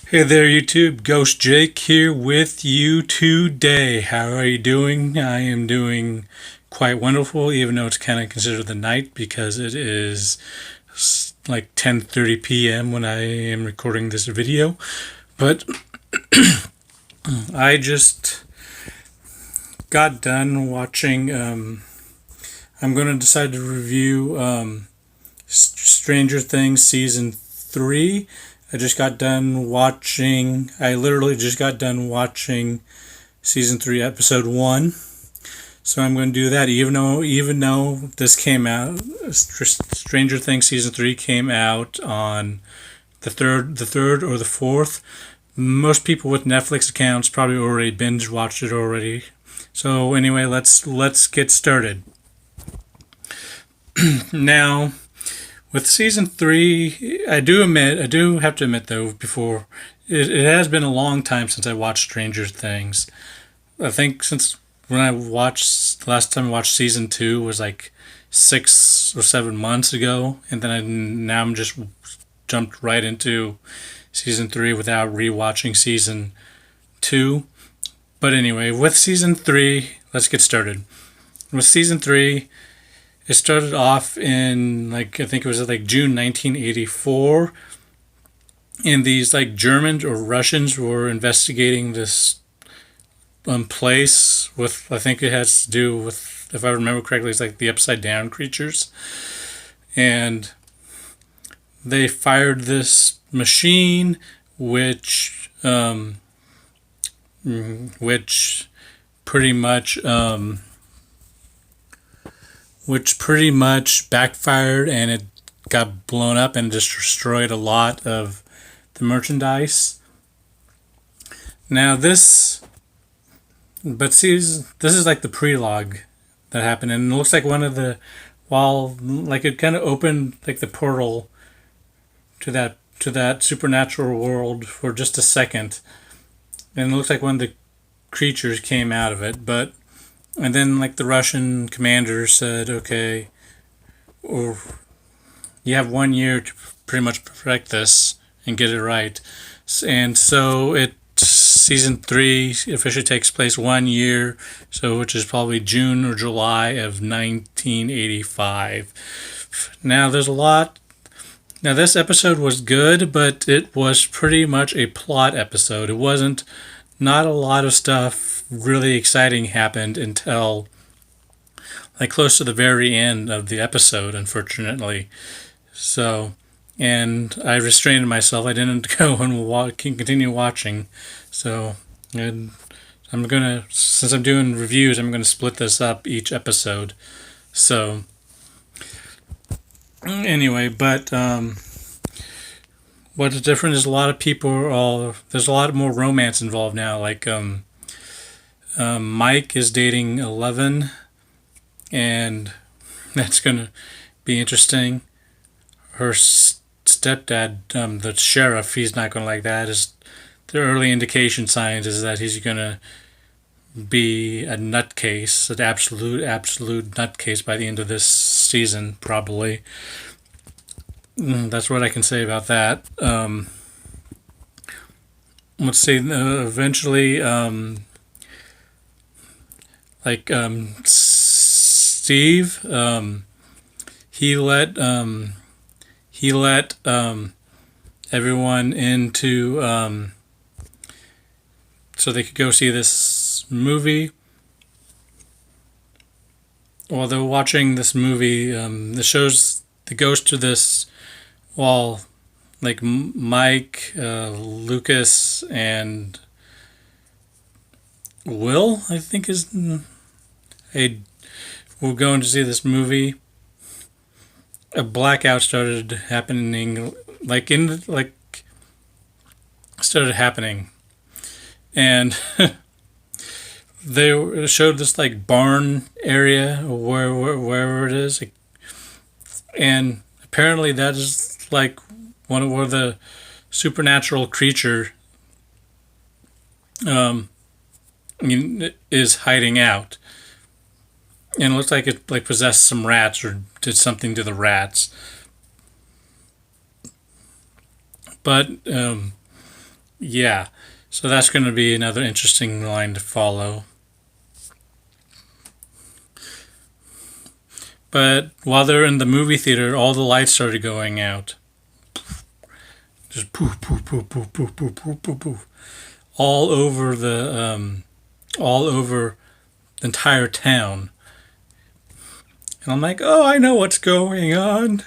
Hey there, YouTube. Ghost Jake here with you today. How are you doing? I am doing quite wonderful, even though it's kind of considered the night because it is like 10:30 p.m. when I am recording this video. But I just got done watching. I'm going to decide to review Stranger Things season 3. I literally just got done watching season 3, episode 1. So I'm going to do that even though this came out, Stranger Things season 3 came out on the third or the fourth. Most people with Netflix accounts probably already binge watched it already. So anyway, let's get started. Now, with season 3, I do have to admit though, before it has been a long time since I watched Stranger Things. I think since when I watched the last time I watched season 2 was like 6 or 7 months ago, and then now I'm just jumped right into season 3 without rewatching season 2. But anyway, with season 3, let's get started. With season 3, it started off in I think it was like June 1984, and these like Germans or Russians were investigating this place with, I think it has to do with, if I remember correctly, it's like the upside down creatures, and they fired this machine which pretty much backfired, and it got blown up and just destroyed a lot of the merchandise. Now this is like the prelogue that happened, and it looks like it kind of opened like the portal to that supernatural world for just a second, and it looks like one of the creatures came out of it, and then like the Russian commander said, okay, or you have 1 year to pretty much perfect this and get it right. And so season 3 officially takes place 1 year, so which is probably June or July of 1985. Now there's a lot. Now this episode was good, but it was pretty much a plot episode. It wasn't. Not a lot of stuff really exciting happened until like close to the very end of the episode, unfortunately. So, and I restrained myself. I didn't go and continue watching. So, and since I'm doing reviews, I'm gonna split this up each episode. So, anyway, but what's different is there's a lot more romance involved now. Mike is dating 11, and that's gonna be interesting. Her stepdad, the sheriff, he's not gonna like that. The early indication signs is that he's gonna be a nutcase, an absolute nutcase by the end of this season, probably. That's what I can say about that. Let's see. Eventually, Steve, he let everyone into so they could go see this movie. While they're watching this movie, the shows the ghost to this. Well, like Mike, Lucas, and Will, I think is. We're going to see this movie. A blackout started happening, started happening, and they showed this like barn area wherever it is, and apparently that is like where the supernatural creature is hiding out, and it looks like it like possessed some rats or did something to the rats. But Yeah. So that's going to be another interesting line to follow. But while they're in the movie theater, all the lights started going out. Just poof, poof, poof, poof, poof, poof, poof, poof, poof. All over all over the entire town. And I'm like, oh, I know what's going on.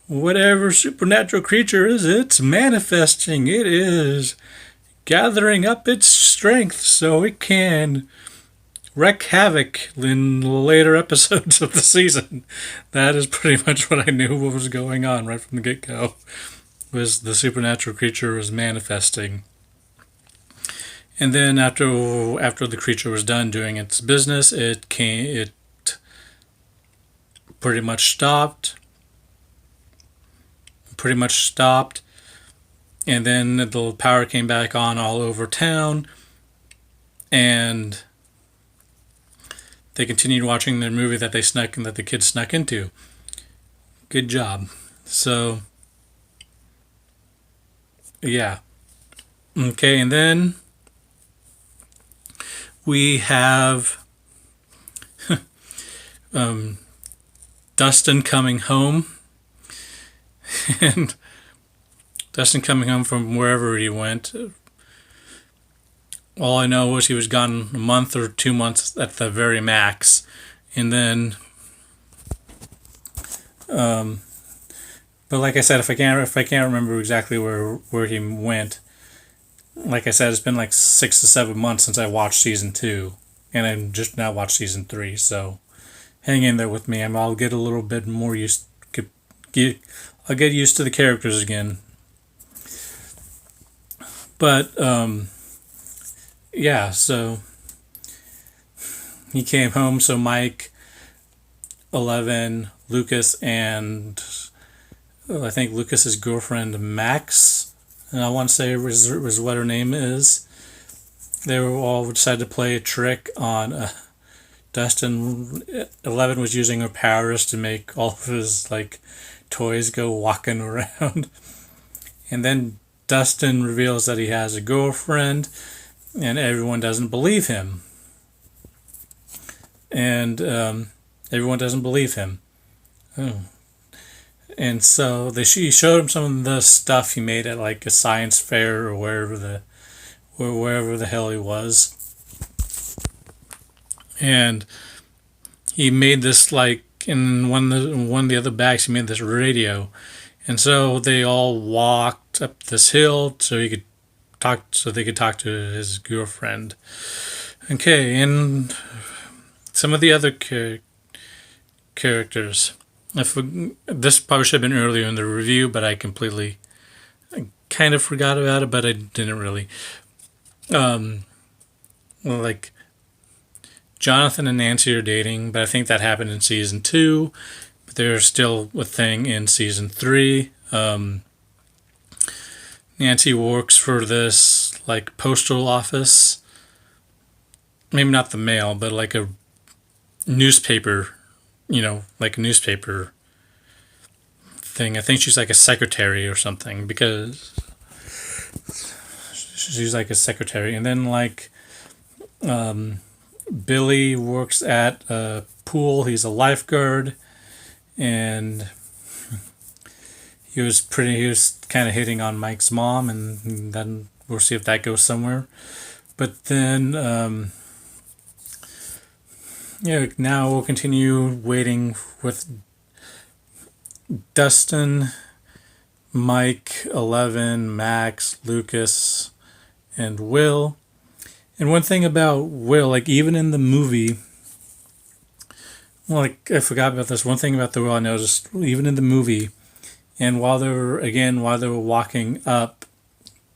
Whatever supernatural creature is, it's manifesting. It is gathering up its strength so it can wreak havoc in later episodes of the season. That is pretty much what I knew what was going on right from the get-go. Was the supernatural creature was manifesting. And then after the creature was done doing its business, it pretty much stopped. And then the power came back on all over town, and they continued watching their movie that the kids snuck into. Good job. So yeah. Okay, and then we have Dustin coming home. And Dustin coming home from wherever he went. All I know was he was gone a month or 2 months at the very max. And then, but like I said, if I can't remember exactly where he went, like I said, it's been like 6 to 7 months since I watched season 2, and I'm just now watched season 3. So hang in there with me. I'll get a little bit more used. I'll get used to the characters again. But yeah, so he came home. So Mike, 11, Lucas, and I think Lucas's girlfriend Max, and I want to say was what her name is. They were all decided to play a trick on Dustin. 11 was using her powers to make all of his like toys go walking around, and then Dustin reveals that he has a girlfriend, and everyone doesn't believe him. And everyone doesn't believe him. Oh. And so he showed him some of the stuff he made at like a science fair or wherever the hell he was. And he made this like in one of the other bags. He made this radio, and so they all walked up this hill so they could talk to his girlfriend. Okay, and some of the other characters. This probably should have been earlier in the review, but I kind of forgot about it, but I didn't really. Like Jonathan and Nancy are dating, but I think that happened in season 2. But they're still a thing in season 3. Nancy works for this like postal office. Maybe not the mail, but like a newspaper, like a newspaper thing. I think she's like a secretary or something, because she's like a secretary. And then like Billy works at a pool. He's a lifeguard, and he was kind of hitting on Mike's mom, and then we'll see if that goes somewhere. But then now we'll continue waiting with Dustin, Mike, 11, Max, Lucas, and Will. And one thing about Will, like even in the movie, well, like I forgot about this. One thing about the Will I noticed, even in the movie, and while they were walking up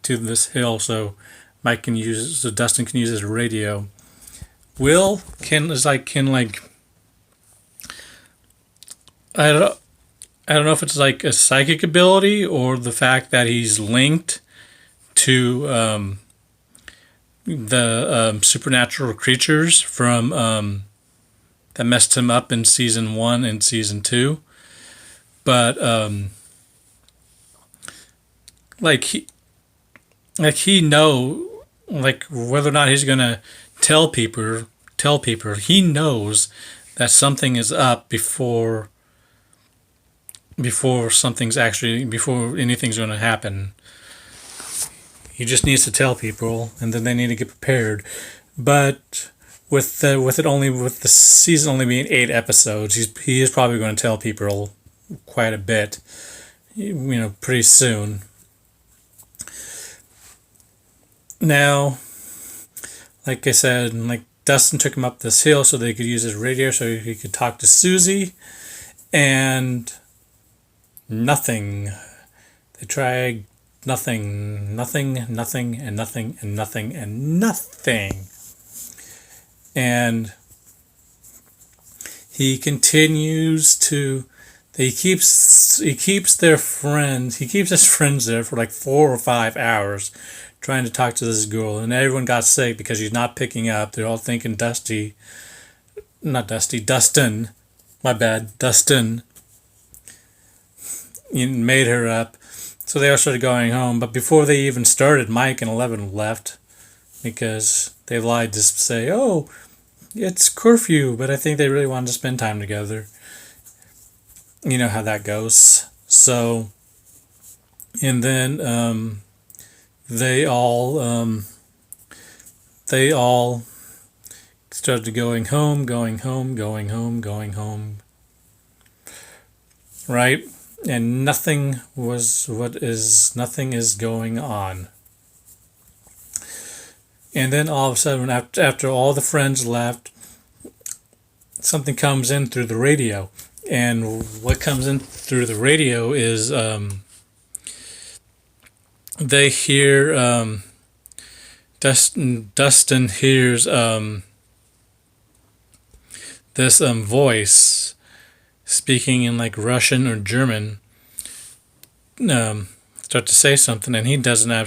to this hill, so Dustin can use his radio. Will can I don't know if it's like a psychic ability or the fact that he's linked to the supernatural creatures from that messed him up in season 1 and season 2. But like like he know, like whether or not he's gonna tell people, he knows that something is up before anything's gonna happen. He just needs to tell people, and then they need to get prepared. But with the season only being 8 episodes, he is probably going to tell people quite a bit, pretty soon. Now, like I said, like Dustin took him up this hill so they could use his radio so he could talk to Susie, and nothing. They tried nothing, nothing, nothing, and nothing, and nothing, and nothing. And he continues to. He keeps his friends there for like 4 or 5 hours, trying to talk to this girl, and everyone got sick because she's not picking up. They're all thinking Dustin. My bad, Dustin. Made her up. So they all started going home. But before they even started, Mike and 11 left because they lied to say, "Oh, it's curfew." But I think they really wanted to spend time together. You know how that goes. So, and then they all started going home, right? And nothing is going on. And then all of a sudden, after all the friends left, something comes in through the radio. And what comes in through the radio is they hear Dustin hears this voice speaking in like Russian or German start to say something, and he doesn't I'm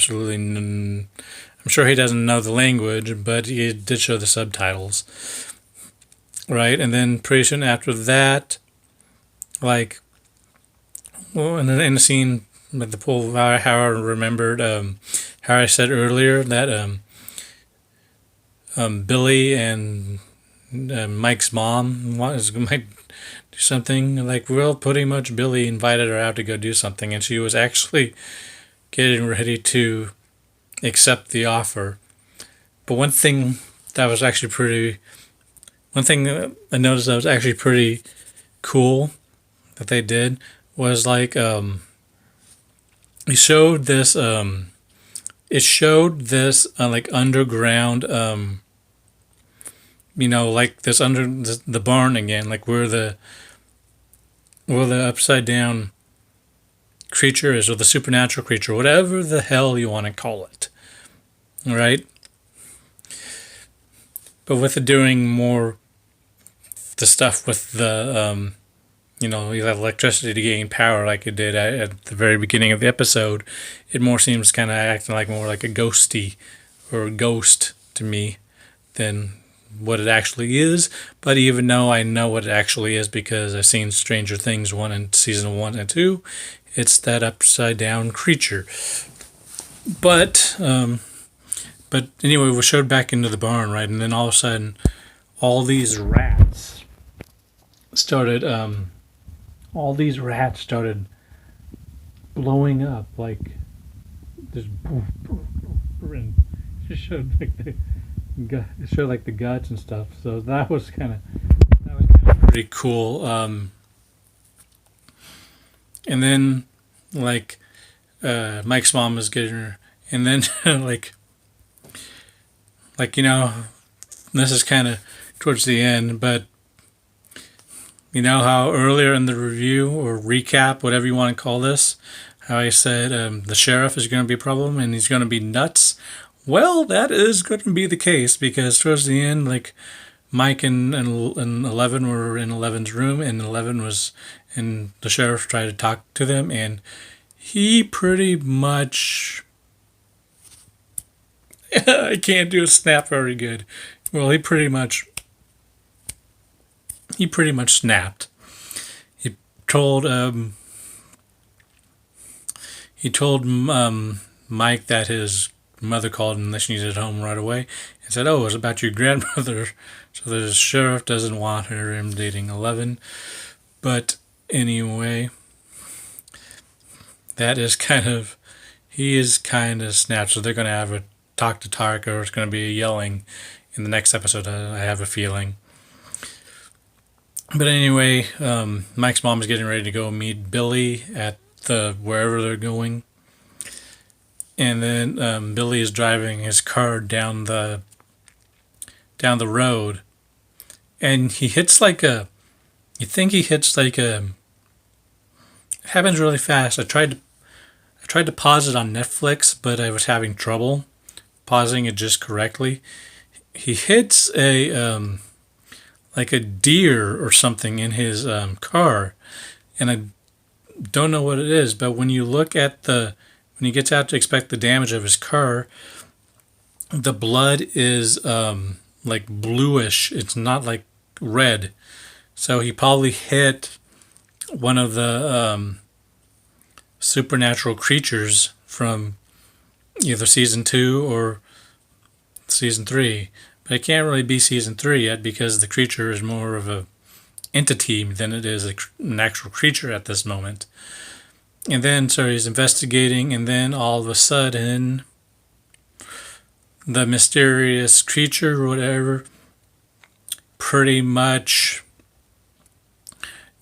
sure he doesn't know the language, but he did show the subtitles, right? And then pretty soon after that, like, well, in the scene with the pool, how I remembered, how I said earlier that Billy and Mike's mom might do something. Like, well, pretty much Billy invited her out to go do something, and she was actually getting ready to accept the offer. But one thing that I noticed that was actually pretty cool that they did was like it showed this like underground like this under the barn again, like where the upside down creature is, or the supernatural creature, whatever the hell you want to call it, right? But with it doing more the stuff with the you have electricity to gain power like it did at the very beginning of the episode, it more seems kind of acting like more like a ghosty or a ghost to me than what it actually is. But even though I know what it actually is because I've seen Stranger Things season 1 and 2, it's that upside down creature. But anyway, we showed back into the barn, right? And then all of a sudden, all these rats started blowing up, like this, and it showed like the guts and stuff. So that was kind of pretty cool. And then like Mike's mom was getting her, and then like this is kind of towards the end, but you know how earlier in the review or recap, whatever you want to call this, how I said the sheriff is going to be a problem and he's going to be nuts? Well, that is going to be the case because towards the end, like Mike and 11 were in 11's room, and and the sheriff tried to talk to them, and he pretty much I can't do a snap very good. Well, he pretty much snapped. He told Mike that his mother called and she needed home right away and said, "Oh, it was about your grandmother." So the sheriff doesn't want him dating 11. But anyway, he is kind of snatched. So they're going to have a talk to Tark, or it's going to be yelling in the next episode, I have a feeling. But anyway, Mike's mom is getting ready to go meet Billy at wherever they're going. And then Billy is driving his car down the road, and he hits you think he hits it happens really fast. I tried to pause it on Netflix, but I was having trouble pausing it just correctly. He hits a deer or something in his car, and I don't know what it is, but when you look at when he gets out to inspect the damage of his car, the blood is bluish. It's not like red. So he probably hit one of the supernatural creatures from either season 2 or season 3. But it can't really be season 3 yet, because the creature is more of a entity than it is an actual creature at this moment. And then, so he's investigating, and then all of a sudden, the mysterious creature or whatever pretty much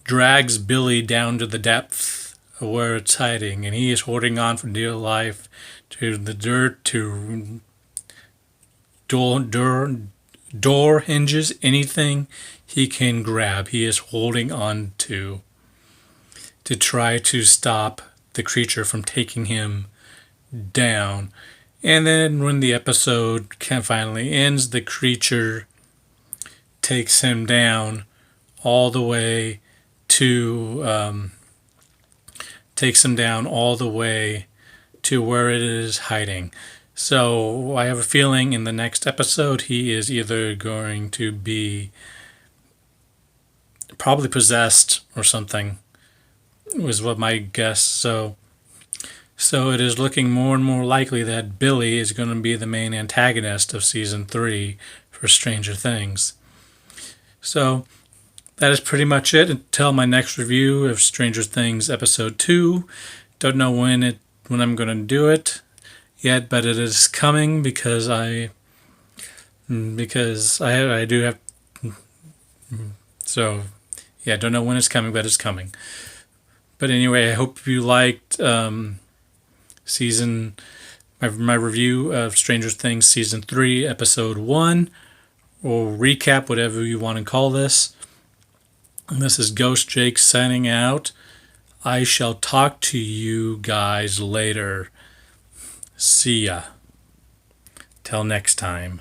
drags Billy down to the depth of where it's hiding, and he is holding on for dear life to the dirt, to door hinges, anything he can grab. He is holding on to try to stop the creature from taking him down. And then when the episode finally ends, the creature takes him down all the way to where it is hiding. So I have a feeling in the next episode he is either going to be probably possessed or something, was what my guess. So it is looking more and more likely that Billy is going to be the main antagonist of season 3 for Stranger Things. So that is pretty much it until my next review of Stranger Things episode 2. Don't know when I'm going to do it yet, but it is coming because I do have. So yeah, don't know when it's coming, but it's coming. But anyway, I hope you liked my review of Stranger Things season 3 episode 1, or recap, whatever you want to call this. And this is Ghost Jake signing out. I shall talk to you guys later. See ya. Till next time.